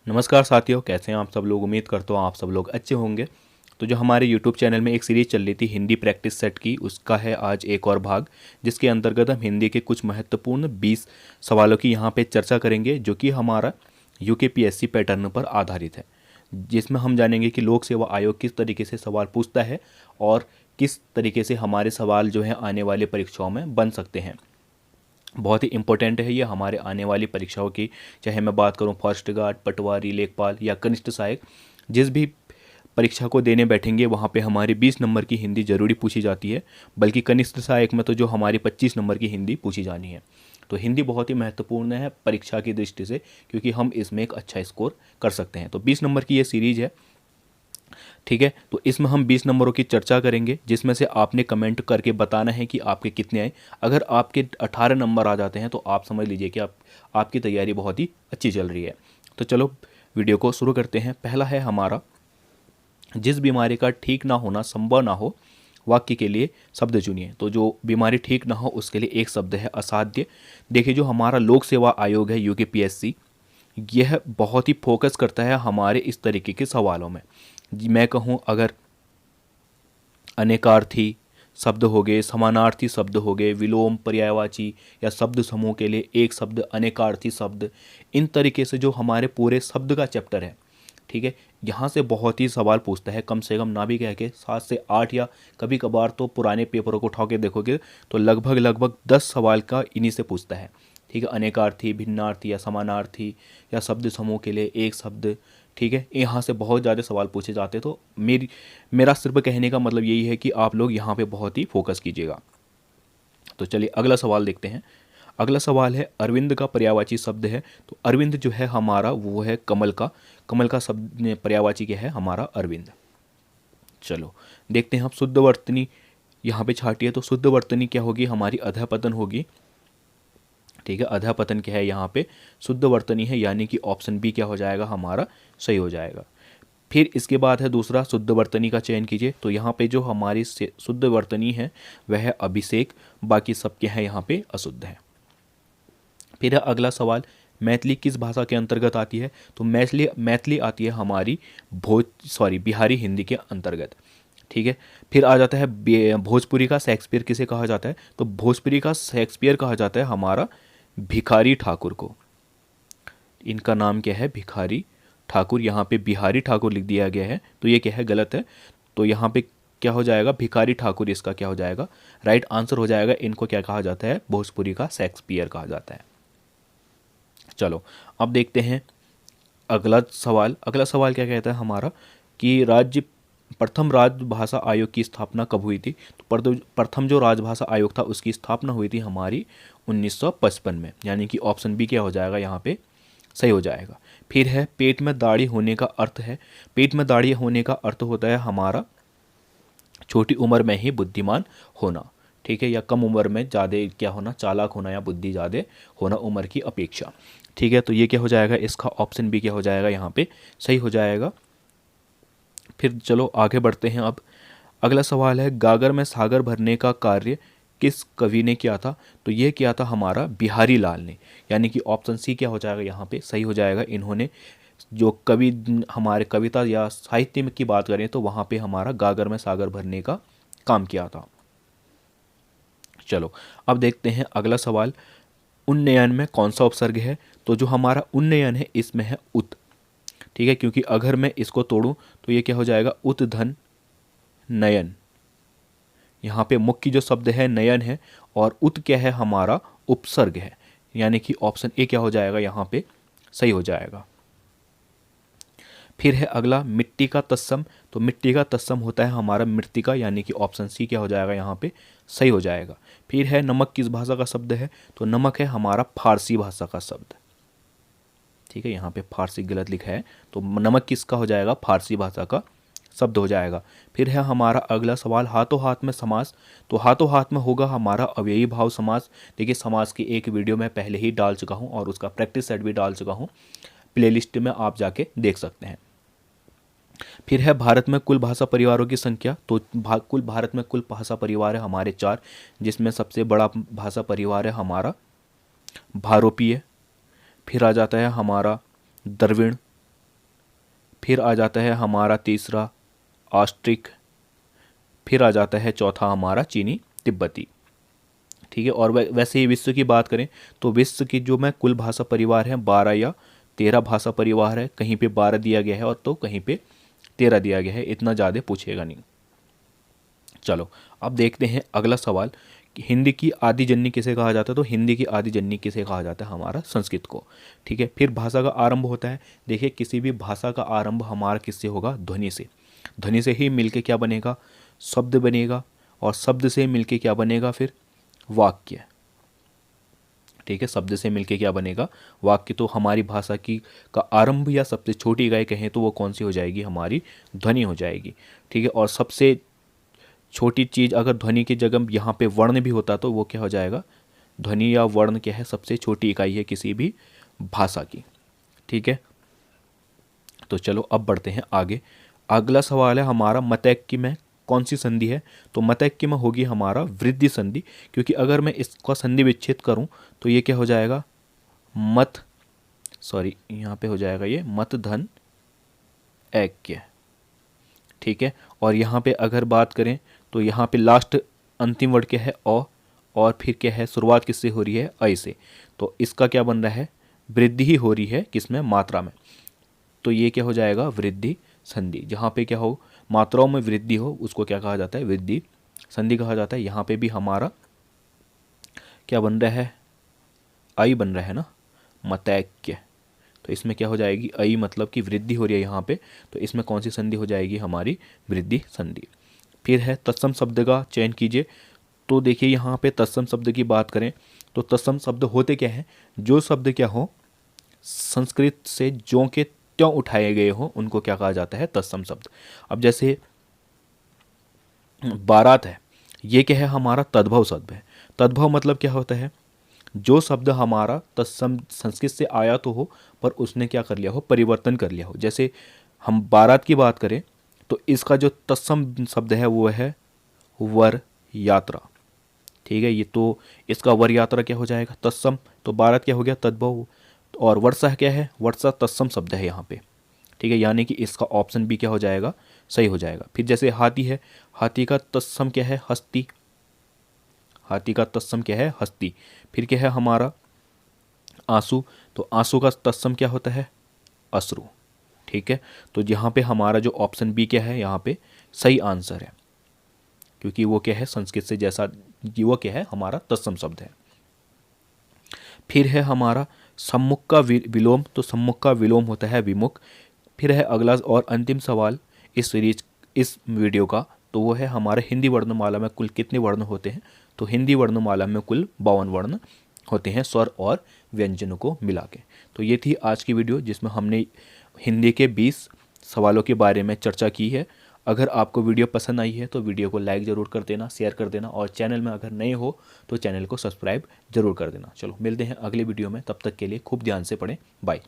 नमस्कार साथियों, कैसे हैं आप सब लोग। उम्मीद करता हूँ आप सब लोग अच्छे होंगे। तो जो हमारे YouTube चैनल में एक सीरीज़ चल रही थी हिंदी प्रैक्टिस सेट की, उसका है आज एक और भाग, जिसके अंतर्गत हम हिंदी के कुछ महत्वपूर्ण 20 सवालों की यहाँ पे चर्चा करेंगे, जो कि हमारा UKPSC पैटर्न पर आधारित है, जिसमें हम जानेंगे कि लोक सेवा आयोग किस तरीके से सवाल पूछता है और किस तरीके से हमारे सवाल जो हैं आने वाले परीक्षाओं में बन सकते हैं। बहुत ही इंपॉर्टेंट है ये हमारे आने वाली परीक्षाओं की, चाहे मैं बात करूं फॉरेस्ट गार्ड, पटवारी, लेखपाल या कनिष्ठ सहायक। जिस भी परीक्षा को देने बैठेंगे वहाँ पे हमारी 20 नंबर की हिंदी जरूरी पूछी जाती है, बल्कि कनिष्ठ सहायक में तो जो हमारी 25 नंबर की हिंदी पूछी जानी है। तो हिंदी बहुत ही महत्वपूर्ण है परीक्षा की दृष्टि से, क्योंकि हम इसमें एक अच्छा स्कोर कर सकते हैं। तो 20 नंबर की ये सीरीज है, ठीक है। तो इसमें हम 20 नंबरों की चर्चा करेंगे, जिसमें से आपने कमेंट करके बताना है कि आपके कितने आए। अगर आपके 18 नंबर आ जाते हैं तो आप समझ लीजिए कि आपकी तैयारी बहुत ही अच्छी चल रही है। तो चलो वीडियो को शुरू करते हैं। पहला है हमारा, जिस बीमारी का ठीक ना होना संभव ना हो, वाक्य के लिए शब्द चुनिए। तो जो बीमारी ठीक ना हो उसके लिए एक शब्द है असाध्य। देखिए, जो हमारा लोक सेवा आयोग है UKPSC, यह बहुत ही फोकस करता है हमारे इस तरीके के सवालों में। मैं कहूँ अगर अनेकार्थी शब्द हो गए, समानार्थी शब्द हो गए, विलोम, पर्यायवाची या शब्द समूह के लिए एक शब्द, अनेकार्थी शब्द, इन तरीके से जो हमारे पूरे शब्द का चैप्टर है, ठीक है, यहाँ से बहुत ही सवाल पूछता है। कम से कम ना भी कह के 7 से 8, या कभी कभार तो पुराने पेपरों को उठा के देखोगे तो लगभग 10 सवाल का इन्हीं से पूछता है, ठीक है। अनेकार्थी, भिन्नार्थी या समानार्थी या शब्द समूह के लिए एक शब्द, ठीक है, यहाँ से बहुत ज़्यादा सवाल पूछे जाते हैं। तो मेरा सिर्फ कहने का मतलब यही है कि आप लोग यहाँ पे बहुत ही फोकस कीजिएगा। तो चलिए अगला सवाल देखते हैं। अगला सवाल है, अरविंद का पर्यायवाची शब्द है। तो अरविंद जो है हमारा वो है कमल का। कमल का शब्द पर्यायवाची क्या है हमारा? अरविंद। चलो देखते हैं। आप शुद्ध वर्तनी यहाँ पे छाटिए। तो शुद्ध वर्तनी क्या होगी? हमारी अधःपतन होगी, ठीक है। अधःपतन क्या है यहाँ पे? शुद्ध वर्तनी है, यानी कि ऑप्शन बी क्या हो जाएगा हमारा? सही हो जाएगा। फिर इसके बाद है दूसरा, शुद्ध वर्तनी का चयन कीजिए। तो यहाँ पे जो हमारी शुद्ध वर्तनी है वह है अभिषेक, बाकी सब क्या है यहाँ पे? अशुद्ध है। फिर है अगला सवाल, मैथिली किस भाषा के अंतर्गत आती है? तो मैथिली आती है हमारी बिहारी हिंदी के अंतर्गत, ठीक है। फिर आ जाता है भोजपुरी का शेक्सपियर किसे कहा जाता है? तो भोजपुरी का शेक्सपियर कहा जाता है हमारा भिखारी ठाकुर को। इनका नाम क्या है? भिखारी ठाकुर। यहाँ पे बिहारी ठाकुर लिख दिया गया है, तो ये क्या है? गलत है। तो यहाँ पे क्या हो जाएगा? भिखारी ठाकुर इसका क्या हो जाएगा? राइट आंसर हो जाएगा। इनको क्या कहा जाता है? भोजपुरी का शेक्सपियर कहा जाता है। चलो अब देखते हैं अगला सवाल। अगला सवाल क्या कहता है हमारा कि प्रथम राजभाषा आयोग की स्थापना कब हुई थी? तो प्रथम जो राजभाषा आयोग था उसकी स्थापना हुई थी हमारी 1955 में, यानी कि ऑप्शन बी क्या हो जाएगा यहाँ पे? सही हो जाएगा। फिर है, पेट में दाढ़ी होने का अर्थ है। पेट में दाढ़ी होने का अर्थ होता है हमारा छोटी उम्र में ही बुद्धिमान होना, ठीक है, या कम उम्र में ज़्यादा क्या होना? चालाक होना या बुद्धि ज़्यादा होना उम्र की अपेक्षा, ठीक है। तो ये क्या हो जाएगा? इसका ऑप्शन बी क्या हो जाएगा यहाँ पे? सही हो जाएगा। फिर चलो आगे बढ़ते हैं। अब अगला सवाल है, गागर में सागर भरने का कार्य किस कवि ने किया था? तो ये किया था हमारा बिहारी लाल ने, यानी कि ऑप्शन सी क्या हो जाएगा यहाँ पे? सही हो जाएगा। इन्होंने जो कवि हमारे कविता या साहित्य में की बात करें तो वहाँ पे हमारा गागर में सागर भरने का काम किया था। चलो अब देखते हैं अगला सवाल, उन्नयन में कौन सा उपसर्ग है? तो जो हमारा उन्नयन है इसमें है उत, ठीक है, क्योंकि अगर मैं इसको तोड़ूं तो ये क्या हो जाएगा? उत धन नयन। यहाँ पे मुख्य जो शब्द है नयन है, और उत क्या है हमारा? उपसर्ग है, यानी कि ऑप्शन ए क्या हो जाएगा यहाँ पे? सही हो जाएगा। फिर है अगला, मिट्टी का तत्सम। तो मिट्टी का तत्सम होता है हमारा मृत्तिका, यानी कि ऑप्शन सी क्या हो जाएगा यहाँ पे? सही हो जाएगा। फिर है, नमक किस भाषा का शब्द है? तो नमक है हमारा फारसी भाषा का शब्द, ठीक है। यहाँ पे फारसी गलत लिखा है, तो नमक किसका हो जाएगा? फारसी भाषा का शब्द हो जाएगा। फिर है हमारा अगला सवाल, हाथों हाथ में समास। तो हाथों हाथ में होगा हमारा अव्ययी भाव समास। देखिए, समास की एक वीडियो मैं पहले ही डाल चुका हूँ और उसका प्रैक्टिस सेट भी डाल चुका हूँ, प्लेलिस्ट में आप जाके देख सकते हैं। फिर है, भारत में कुल भाषा परिवारों की संख्या। तो कुल भारत में कुल भाषा परिवार है हमारे 4, जिसमें सबसे बड़ा भाषा परिवार है हमारा भारोपीय। फिर आ जाता है हमारा द्रविड़, फिर आ जाता है हमारा तीसरा ऑस्ट्रिक, फिर आ जाता है चौथा हमारा चीनी तिब्बती। ठीक है, और वैसे ही विश्व की बात करें तो विश्व की जो मैं कुल भाषा परिवार है 12 या 13 भाषा परिवार है, कहीं पे 12 दिया गया है और तो कहीं पे 13 दिया गया है, इतना ज़्यादा पूछेगा नहीं। चलो अब देखते हैं अगला सवाल कि हिंदी की आदि जननी किसे कहा जाता है। तो हिंदी की आदि जननी किसे कहा जाता है, हमारा संस्कृत को। ठीक है, फिर भाषा का आरंभ होता है। देखिए किसी भी भाषा का आरंभ हमारा किससे होगा, ध्वनि से। ध्वनि से ही मिलके क्या बनेगा, शब्द बनेगा, और शब्द से मिलके क्या बनेगा, फिर वाक्य। ठीक है, शब्द से मिलके क्या बनेगा, वाक्य। तो हमारी भाषा की का आरंभ या सबसे छोटी इकाई कहें तो वो कौन सी हो जाएगी, हमारी ध्वनि हो जाएगी। ठीक है, और सबसे छोटी चीज़ अगर ध्वनि की जगह यहाँ पे वर्ण भी होता तो वो क्या हो जाएगा, ध्वनि या वर्ण क्या है, सबसे छोटी इकाई है किसी भी भाषा की। ठीक है, तो चलो अब बढ़ते हैं आगे। अगला सवाल है हमारा मतैक्य में कौन सी संधि है। तो मतैक्य में होगी हमारा वृद्धि संधि, क्योंकि अगर मैं इसका संधि विच्छेद करूं तो ये क्या हो जाएगा, यहाँ पे हो जाएगा ये मत धन ऐक्य। ठीक है, और यहाँ पे अगर बात करें तो यहाँ पे लास्ट अंतिम वर्ड क्या है, और फिर क्या है, शुरुआत किससे हो रही है, ऐ से। तो इसका क्या बन रहा है, वृद्धि ही हो रही है, किसमें, मात्रा में। तो ये क्या हो जाएगा, वृद्धि संधि। जहाँ पे क्या हो, मात्राओं में वृद्धि हो उसको क्या कहा जाता है, वृद्धि संधि कहा जाता है। यहाँ पे भी हमारा क्या बन रहा है, ऐ बन रहा है ना, मतैक्य। तो इसमें क्या हो जाएगी, ऐ मतलब कि वृद्धि हो रही है यहाँ पे, तो इसमें कौन सी संधि हो जाएगी, हमारी वृद्धि संधि। फिर है तत्सम शब्द का चयन कीजिए। तो देखिए यहाँ पे तत्सम शब्द की बात करें तो तत्सम शब्द होते क्या हैं, जो शब्द क्या हो, संस्कृत से ज्यों के त्यों उठाए गए हो उनको क्या कहा जाता है, तत्सम शब्द। अब जैसे बारात है, ये क्या है, हमारा तद्भव शब्द है। तद्भव मतलब क्या होता है, जो शब्द हमारा तत्सम संस्कृत से आया तो हो पर उसने क्या कर लिया हो, परिवर्तन कर लिया हो। जैसे हम बारात की बात करें तो इसका जो तत्सम शब्द है वो है वर यात्रा। ठीक है, ये तो इसका वर यात्रा क्या हो जाएगा, तत्सम। तो बारात क्या हो गया, तद्भव। और वर्षा क्या है, वर्षा तत्सम शब्द है यहाँ पे। ठीक है, यानी कि इसका ऑप्शन भी क्या हो जाएगा, सही हो जाएगा। फिर जैसे हाथी है, हाथी का तत्सम क्या है, हस्ती। हाथी का तत्सम क्या है, हस्ती। फिर क्या है हमारा आंसू, तो आंसू का तत्सम क्या होता है, अश्रु। ठीक है, तो यहाँ पे हमारा जो ऑप्शन बी क्या है, यहाँ पे सही आंसर है, क्योंकि वो क्या है, संस्कृत से जैसा वो क्या है, हमारा तत्सम शब्द है। फिर है हमारा सम्मुख का विलोम, तो सम्मुख का विलोम होता है विमुख। फिर है अगला और अंतिम सवाल इस सीरीज, इस वीडियो का, तो वो है हमारे हिंदी वर्णमाला में कुल कितने वर्ण होते हैं। तो हिंदी वर्णमाला में कुल 52 वर्ण होते हैं, स्वर और व्यंजनों को मिला के। तो ये थी आज की वीडियो जिसमें हमने हिंदी के 20 सवालों के बारे में चर्चा की है। अगर आपको वीडियो पसंद आई है तो वीडियो को लाइक ज़रूर कर देना, शेयर कर देना, और चैनल में अगर नए हो तो चैनल को सब्सक्राइब जरूर कर देना। चलो मिलते हैं अगले वीडियो में, तब तक के लिए खूब ध्यान से पढ़ें, बाय।